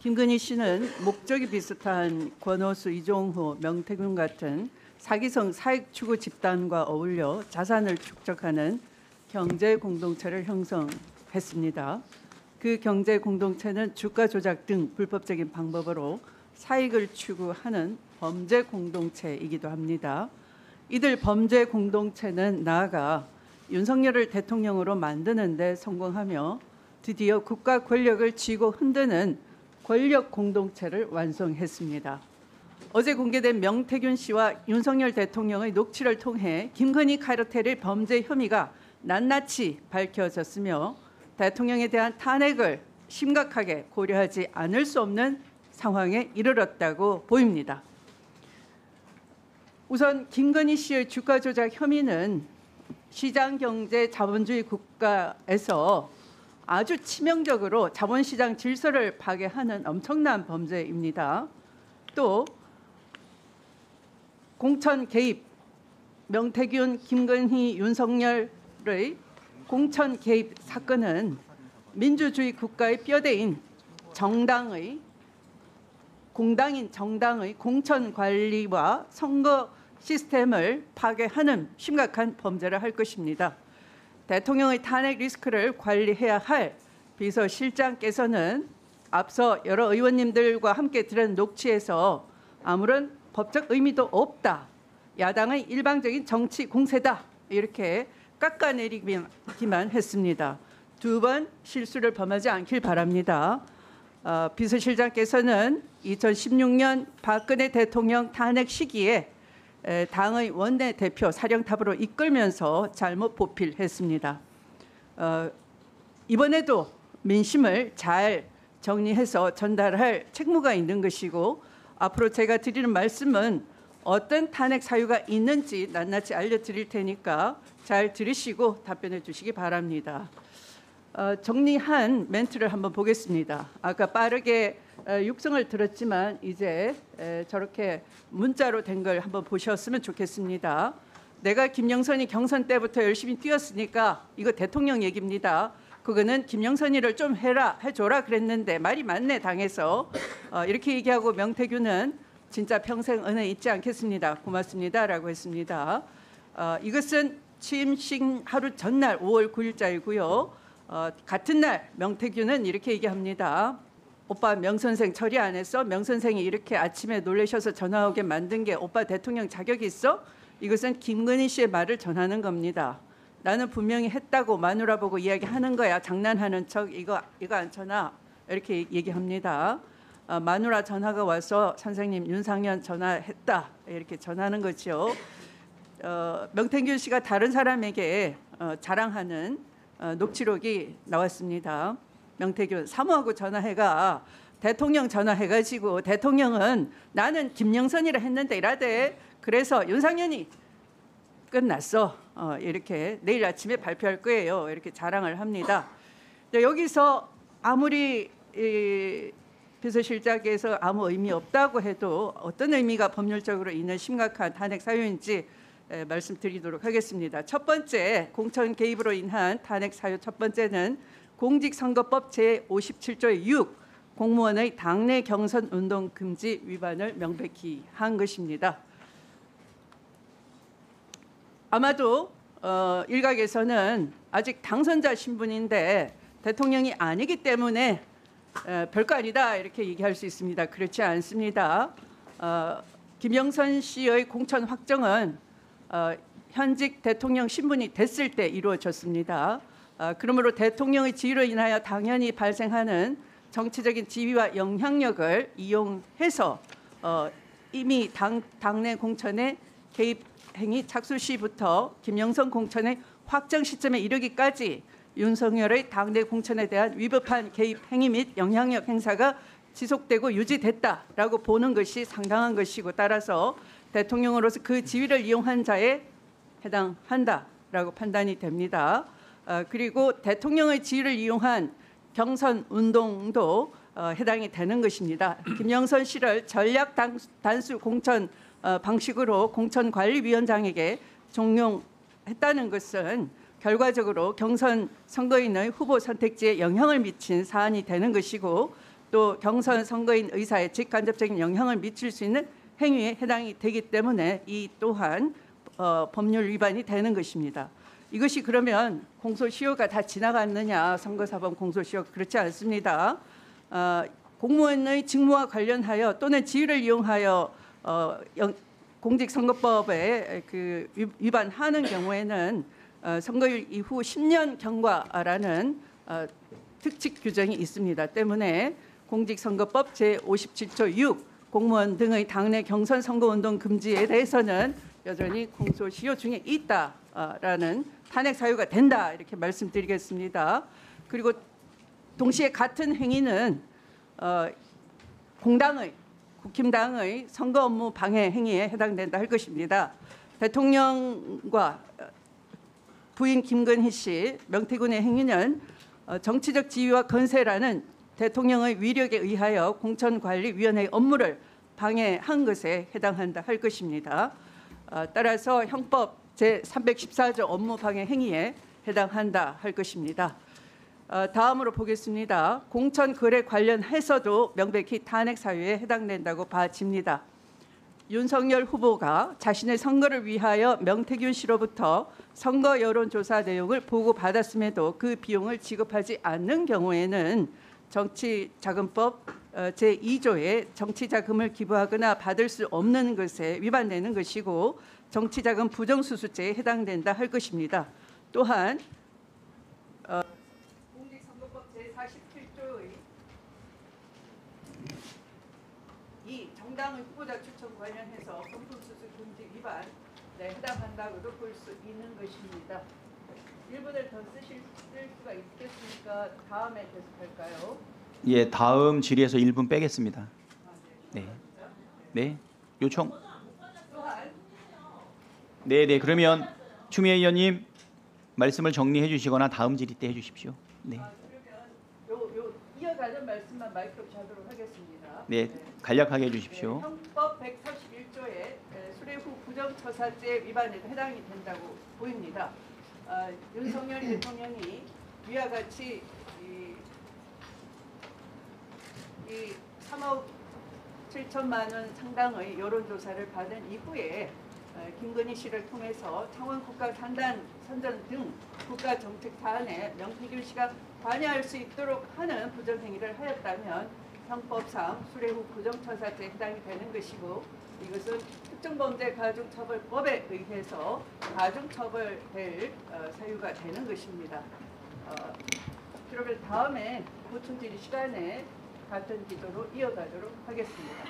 김건희 씨는 목적이 비슷한 권오수, 이종후, 명태균 같은 사기성 사익 추구 집단과 어울려 자산을 축적하는 경제 공동체를 형성했습니다. 그 경제 공동체는 주가 조작 등 불법적인 방법으로 사익을 추구하는 범죄 공동체이기도 합니다. 이들 범죄 공동체는 나아가 윤석열을 대통령으로 만드는 데 성공하며 드디어 국가 권력을 쥐고 흔드는 권력 공동체를 완성했습니다. 어제 공개된 명태균 씨와 윤석열 대통령의 녹취를 통해 김건희 카르텔의 범죄 혐의가 낱낱이 밝혀졌으며 대통령에 대한 탄핵을 심각하게 고려하지 않을 수 없는 상황에 이르렀다고 보입니다. 우선 김건희 씨의 주가 조작 혐의는 시장경제 자본주의 국가에서 아주 치명적으로 자본시장 질서를 파괴하는 엄청난 범죄입니다. 또 공천 개입, 명태균, 김건희, 윤석열의 공천 개입 사건은 민주주의 국가의 뼈대인 공당인 정당의 공천 관리와 선거 시스템을 파괴하는 심각한 범죄를 할 것입니다. 대통령의 탄핵 리스크를 관리해야 할 비서실장께서는 앞서 여러 의원님들과 함께 들은 녹취에서 아무런 법적 의미도 없다, 야당의 일방적인 정치 공세다 이렇게 깎아내리기만 했습니다. 두 번 실수를 범하지 않길 바랍니다. 비서실장께서는 2016년 박근혜 대통령 탄핵 시기에 당의 원내대표 사령탑으로 이끌면서 잘못 보필했습니다. 이번에도 민심을 잘 정리해서 전달할 책무가 있는 것이고 앞으로 제가 드리는 말씀은 어떤 탄핵 사유가 있는지 낱낱이 알려드릴 테니까 잘 들으시고 답변해 주시기 바랍니다. 정리한 멘트를 한번 보겠습니다. 아까 빠르게 육성을 들었지만 이제 저렇게 문자로 된 걸 한번 보셨으면 좋겠습니다. 내가 김영선이 경선 때부터 열심히 뛰었으니까 이거 대통령 얘기입니다. 그거는 김영선이를 좀 해줘라 그랬는데 말이 많네 당에서 이렇게 얘기하고 명태균은 진짜 평생 은혜 잊지 않겠습니다. 고맙습니다라고 했습니다. 이것은 취임식 하루 전날 5월 9일자이고요. 같은 날 명태균은 이렇게 얘기합니다. 오빠 명선생 처리 안 했어? 명선생이 이렇게 아침에 놀라셔서 전화 오게 만든 게 오빠 대통령 자격이 있어? 이것은 김건희 씨의 말을 전하는 겁니다. 나는 분명히 했다고 마누라 보고 이야기하는 거야. 장난하는 척 이거 안 쳐놔. 이렇게 얘기합니다. 마누라 전화가 와서 선생님 윤상현 전화했다. 이렇게 전하는 거죠. 명태균 씨가 다른 사람에게 자랑하는 녹취록이 나왔습니다. 명태균 사모하고 전화해가 대통령 전화해가지고 대통령은 나는 김영선이라 했는데 이라대 그래서 윤상현이 끝났어. 이렇게 내일 아침에 발표할 거예요. 이렇게 자랑을 합니다. 여기서 아무리 비서실장께서 아무 의미 없다고 해도 어떤 의미가 법률적으로 있는 심각한 탄핵 사유인지 말씀드리도록 하겠습니다. 첫 번째 공천 개입으로 인한 탄핵 사유 첫 번째는 공직선거법 제57조의 6 공무원의 당내 경선 운동 금지 위반을 명백히 한 것입니다. 아마도 일각에서는 아직 당선자 신분인데 대통령이 아니기 때문에 별거 아니다 이렇게 얘기할 수 있습니다. 그렇지 않습니다. 김영선 씨의 공천 확정은 현직 대통령 신분이 됐을 때 이루어졌습니다. 그러므로 대통령의 지위로 인하여 당연히 발생하는 정치적인 지위와 영향력을 이용해서 이미 당내 공천에 개입 행위 착수 시부터 김영선 공천의 확정 시점에 이르기까지 윤석열의 당내 공천에 대한 위법한 개입 행위 및 영향력 행사가 지속되고 유지됐다라고 보는 것이 상당한 것이고 따라서 대통령으로서 그 지위를 이용한 자에 해당한다라고 판단이 됩니다. 그리고 대통령의 지위를 이용한 경선 운동도 해당이 되는 것입니다. 김영선 씨를 전략 단수 공천 방식으로 공천관리위원장에게 종용했다는 것은 결과적으로 경선 선거인의 후보 선택지에 영향을 미친 사안이 되는 것이고 또 경선 선거인 의사에 직간접적인 영향을 미칠 수 있는 행위에 해당이 되기 때문에 이 또한 법률 위반이 되는 것입니다. 이것이 그러면 공소시효가 다 지나갔느냐, 선거사법 공소시효, 그렇지 않습니다. 공무원의 직무와 관련하여 또는 지위를 이용하여 공직선거법에 위반하는 경우에는 선거일 이후 10년 경과라는 특칙 규정이 있습니다. 때문에 공직선거법 제57조 6 공무원 등의 당내 경선 선거운동 금지에 대해서는 여전히 공소시효 중에 있다라는 탄핵 사유가 된다, 이렇게 말씀드리겠습니다. 그리고 동시에 같은 행위는 공당의 국힘당의 선거 업무 방해 행위에 해당된다 할 것입니다. 대통령과 부인 김건희 씨, 명태균의 행위는 정치적 지위와 건세라는 대통령의 위력에 의하여 공천관리위원회의 업무를 방해한 것에 해당한다 할 것입니다. 따라서 형법 제314조 업무방해 행위에 해당한다 할 것입니다. 다음으로 보겠습니다. 공천거래 관련해서도 명백히 탄핵 사유에 해당된다고 봐집니다. 윤석열 후보가 자신의 선거를 위하여 명태균 씨로부터 선거 여론조사 내용을 보고받았음에도 그 비용을 지급하지 않는 경우에는 정치자금법 제2조에 정치자금을 기부하거나 받을 수 없는 것에 위반되는 것이고 정치자금 부정수수죄에 해당된다 할 것입니다. 또한 공직선거법 제47조의 이 정당의 후보자 추천 관련해서 금품수수 금지 위반에 해당한다고도 볼 수 있는 것입니다. 1분을 더 쓸 수가 있겠습니까? 다음에 계속할까요? 예, 다음 질의에서 1분 빼겠습니다. 네, 네, 요청. 네, 그러면 추미애 의원님 말씀을 정리해 주시거나 다음 질의 때 해주십시오. 네. 그러면 이어가는 말씀만 마이크 잡도록 하겠습니다. 네, 간략하게 해주십시오. 네, 형법 141조의 수뢰 후 부정처사죄 위반에 해당이 된다고 보입니다. 윤석열 대통령이 위와 같이 이 3억 7천만 원 상당의 여론조사를 받은 이후에 김건희 씨를 통해서 창원 국가산단 선전 등 국가정책 사안에 명태균 씨가 관여할 수 있도록 하는 부정행위를 하였다면 형법상 수뢰 후 부정처사죄에 해당이 되는 것이고 이것은 특정범죄가중처벌법에 의해서 가중처벌될 사유가 되는 것입니다. 그러면 다음에 보충 질의 시간에 같은 기조로 이어가도록 하겠습니다.